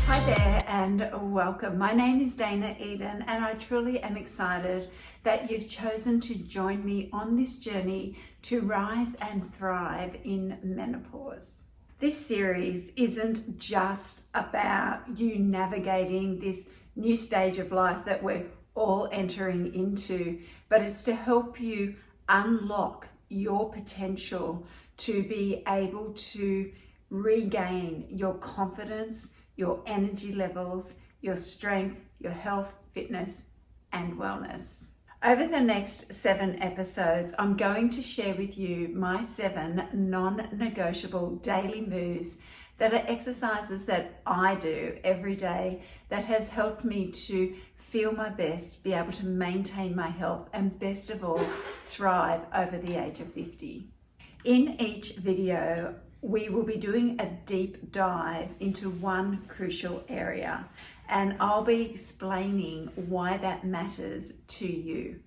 Hi there and welcome. My name is Dana Eden and I truly am excited that you've chosen to join me on this journey to rise and thrive in menopause. This series isn't just about you navigating this new stage of life that we're all entering into, but it's to help you unlock your potential to be able to regain your confidence, your energy levels, your strength, your health, fitness, and wellness. Over the next 7 episodes, I'm going to share with you my 7 non-negotiable daily moves that are exercises that I do every day that has helped me to feel my best, be able to maintain my health, and best of all, thrive over the age of 50. In each video, we will be doing a deep dive into one crucial area, and I'll be explaining why that matters to you.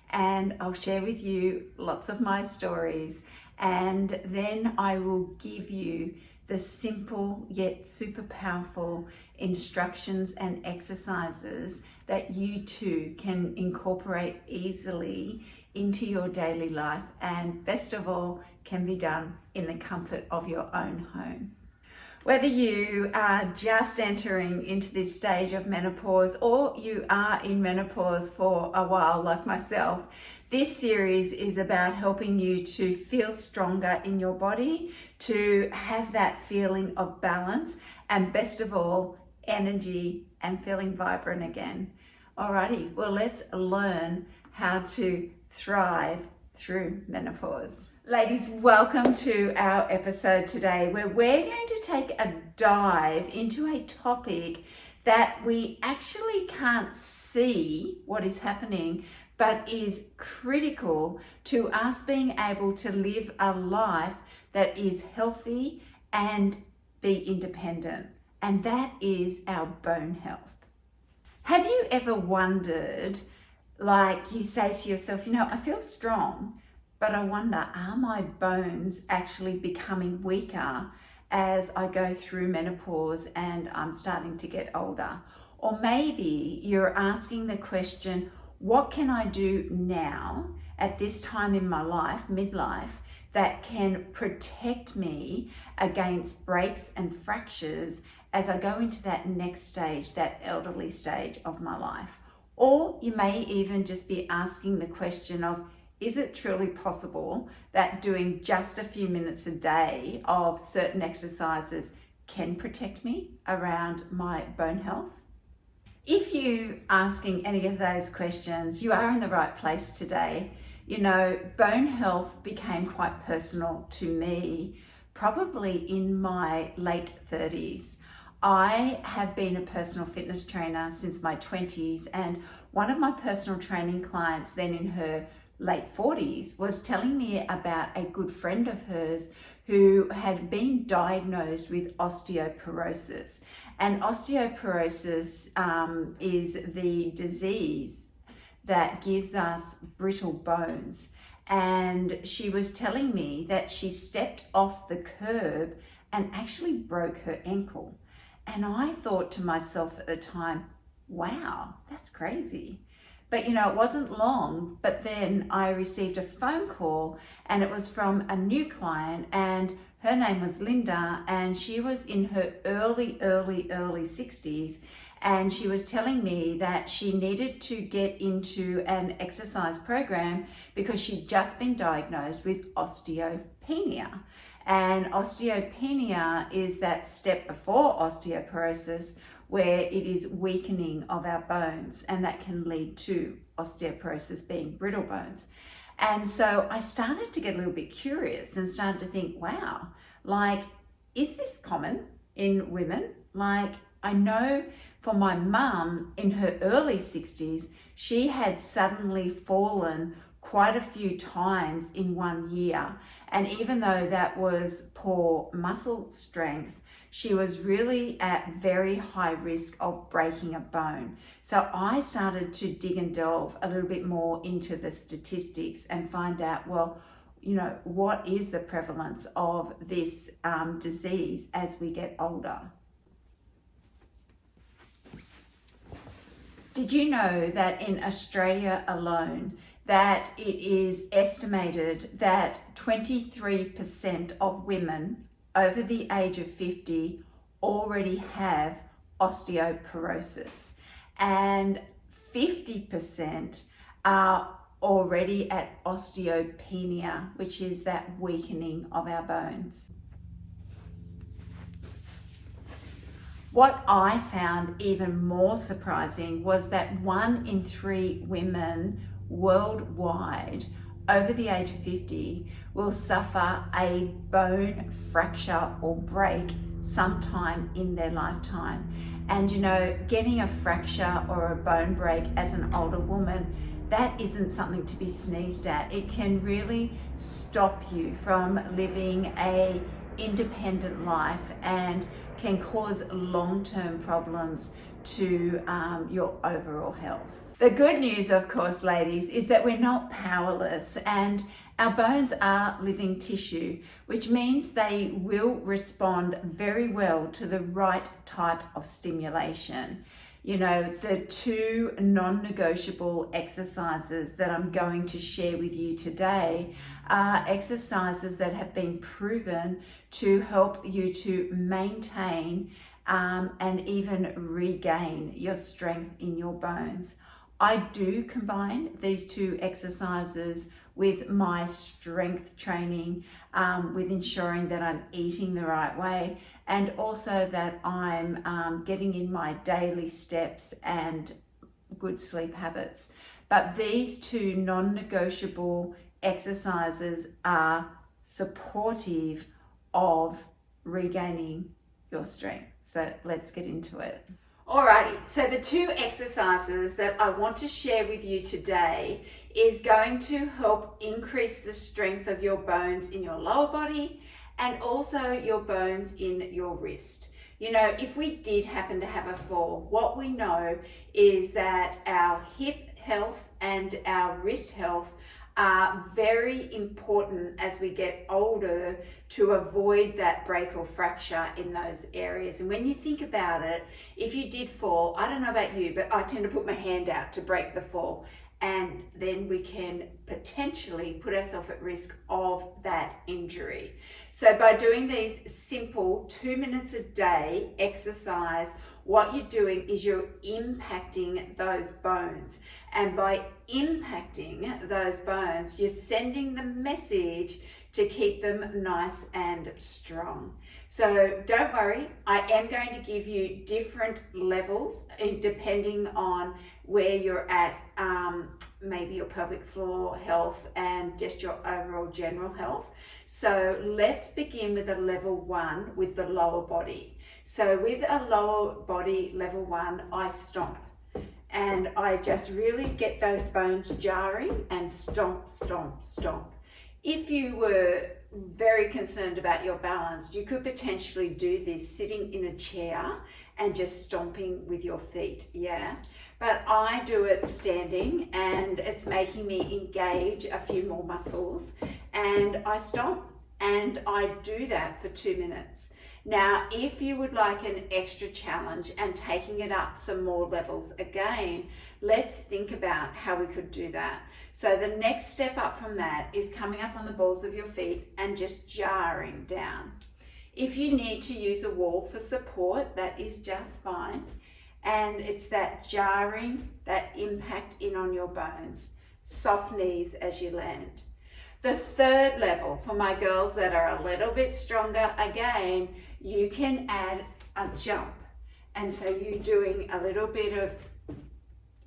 And I'll share with you lots of my stories, and then I will give you the simple yet super powerful instructions and exercises that you too can incorporate easily into your daily life, and best of all, can be done in the comfort of your own home. Whether you are just entering into this stage of menopause or you are in menopause for a while like myself, this series is about helping you to feel stronger in your body, to have that feeling of balance, and best of all, energy and feeling vibrant again. Alrighty, well, let's learn how to thrive through menopause. Ladies, welcome to our episode today where we're going to take a dive into a topic that we actually can't see what is happening, but is critical to us being able to live a life that is healthy and be independent, and that is our bone health. Have you ever wondered, like you say to yourself, I feel strong, but I wonder, are my bones actually becoming weaker as I go through menopause and I'm starting to get older? Or maybe you're asking the question, what can I do now at this time in my life, midlife, that can protect me against breaks and fractures as I go into that next stage, that elderly stage of my life? Or you may even just be asking the question of, is it truly possible that doing just a few minutes a day of certain exercises can protect me around my bone health? If you're asking any of those questions, you are in the right place today. Bone health became quite personal to me probably in my late 30s. I have been a personal fitness trainer since my 20s, and one of my personal training clients then in her late 40s was telling me about a good friend of hers who had been diagnosed with osteoporosis. And osteoporosis is the disease that gives us brittle bones. And she was telling me that she stepped off the curb and actually broke her ankle. And I thought to myself at the time, wow, that's crazy. But it wasn't long, but then I received a phone call, and it was from a new client, and her name was Linda, and she was in her early 60s, and she was telling me that she needed to get into an exercise program because she'd just been diagnosed with osteopenia. And osteopenia is that step before osteoporosis, where it is weakening of our bones, and that can lead to osteoporosis being brittle bones. And so I started to get a little bit curious and started to think, wow, is this common in women? I know for my mum in her early 60s, she had suddenly fallen quite a few times in 1 year. And even though that was poor muscle strength, she was really at very high risk of breaking a bone. So I started to dig and delve a little bit more into the statistics and find out, well, what is the prevalence of this disease as we get older. Did you know that in Australia alone, that it is estimated that 23% of women over the age of 50 already have osteoporosis, and 50% are already at osteopenia, which is that weakening of our bones. What I found even more surprising was that 1 in 3 women worldwide over the age of 50 will suffer a bone fracture or break sometime in their lifetime. And getting a fracture or a bone break as an older woman, that isn't something to be sneezed at. It can really stop you from living a independent life and can cause long-term problems to your overall health. The good news, of course, ladies, is that we're not powerless, and our bones are living tissue, which means they will respond very well to the right type of stimulation. The 2 non-negotiable exercises that I'm going to share with you today are exercises that have been proven to help you to maintain and even regain your strength in your bones. I do combine these 2 exercises with my strength training, with ensuring that I'm eating the right way, and also that I'm getting in my daily steps and good sleep habits. But these 2 non-negotiable exercises are supportive of regaining your strength. So let's get into it. Alrighty, so the 2 exercises that I want to share with you today is going to help increase the strength of your bones in your lower body and also your bones in your wrist. If we did happen to have a fall, what we know is that our hip health and our wrist health are very important as we get older to avoid that break or fracture in those areas. And when you think about it, if you did fall, I don't know about you, but I tend to put my hand out to break the fall, and then we can potentially put ourselves at risk of that injury. So by doing these simple 2 minutes a day exercise, what you're doing is you're impacting those bones. And by impacting those bones, you're sending the message to keep them nice and strong. So don't worry, I am going to give you different levels depending on where you're at, maybe your pelvic floor health and just your overall general health. So let's begin with a level 1 with the lower body. So with a lower body level 1, I stomp. And I just really get those bones jarring and stomp, stomp, stomp. If you were very concerned about your balance, you could potentially do this sitting in a chair and just stomping with your feet, yeah? But I do it standing, and it's making me engage a few more muscles, and I stomp, and I do that for 2 minutes. Now, if you would like an extra challenge and taking it up some more levels again, let's think about how we could do that. So the next step up from that is coming up on the balls of your feet and just jarring down. If you need to use a wall for support, that is just fine. And it's that jarring, that impact in on your bones. Soft knees as you land. The third level, for my girls that are a little bit stronger, again, you can add a jump. And so you're doing a little bit of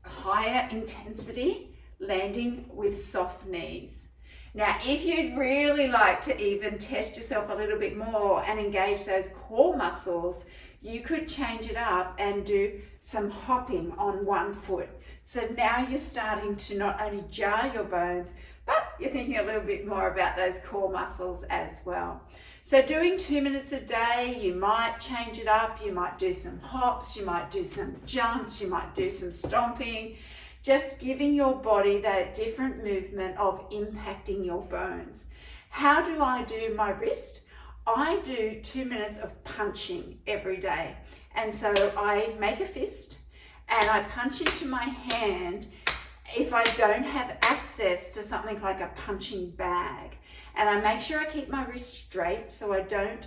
higher intensity, landing with soft knees. Now, if you'd really like to even test yourself a little bit more and engage those core muscles, you could change it up and do some hopping on one foot. So now you're starting to not only jar your bones, but you're thinking a little bit more about those core muscles as well. So doing 2 minutes a day, you might change it up. You might do some hops, you might do some jumps, you might do some stomping, just giving your body that different movement of impacting your bones. How do I do my wrist? I do 2 minutes of punching every day. And so I make a fist and I punch into my hand if I don't have access to something like a punching bag. And I make sure I keep my wrist straight so I don't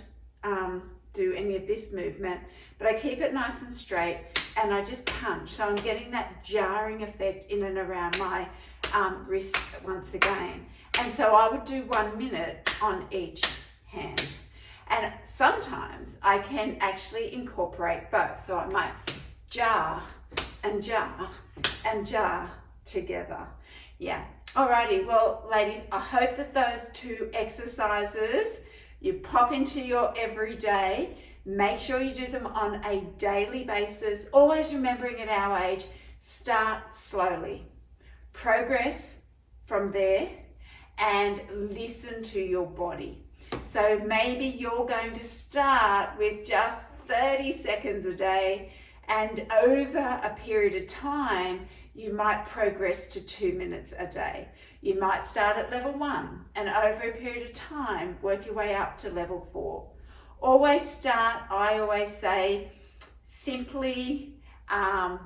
do any of this movement, but I keep it nice and straight and I just punch. So I'm getting that jarring effect in and around my wrist once again. And so I would do 1 minute on each hand. And sometimes I can actually incorporate both. So I might jar and jar and jar together. Yeah. Alrighty, well ladies, I hope that those 2 exercises you pop into your everyday. Make sure you do them on a daily basis. Always remembering at our age, start slowly. Progress from there and listen to your body. So maybe you're going to start with just 30 seconds a day, and over a period of time, you might progress to 2 minutes a day. You might start at level 1 and over a period of time, work your way up to level 4. Always start, I always say, simply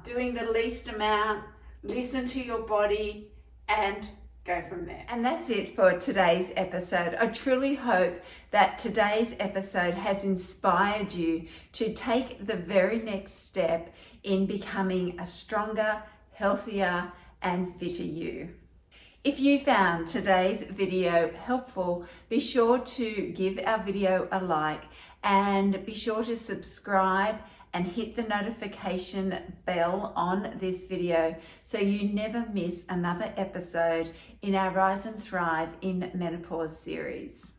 doing the least amount, listen to your body and go from there. And that's it for today's episode. I truly hope that today's episode has inspired you to take the very next step in becoming a stronger, healthier and fitter you. If you found today's video helpful, be sure to give our video a like and be sure to subscribe and hit the notification bell on this video so you never miss another episode in our Rise and Thrive in Menopause series.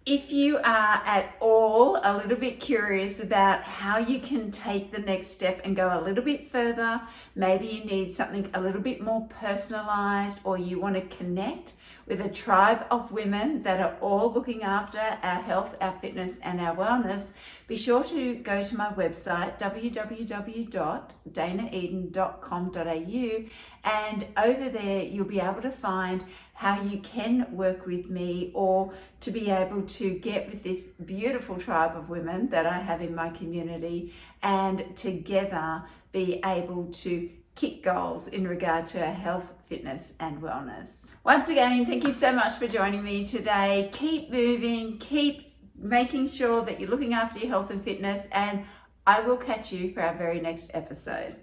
If you are at all a little bit curious about how you can take the next step and go a little bit further, maybe you need something a little bit more personalized, or you want to connect with a tribe of women that are all looking after our health, our fitness and our wellness, be sure to go to my website www.danaeden.com.au, and over there you'll be able to find how you can work with me or to be able to get with this beautiful tribe of women that I have in my community and together be able to kick goals in regard to our health, fitness and wellness. Once again, thank you so much for joining me today. keep moving, keep making sure that you're looking after your health and fitness, and I will catch you for our very next episode.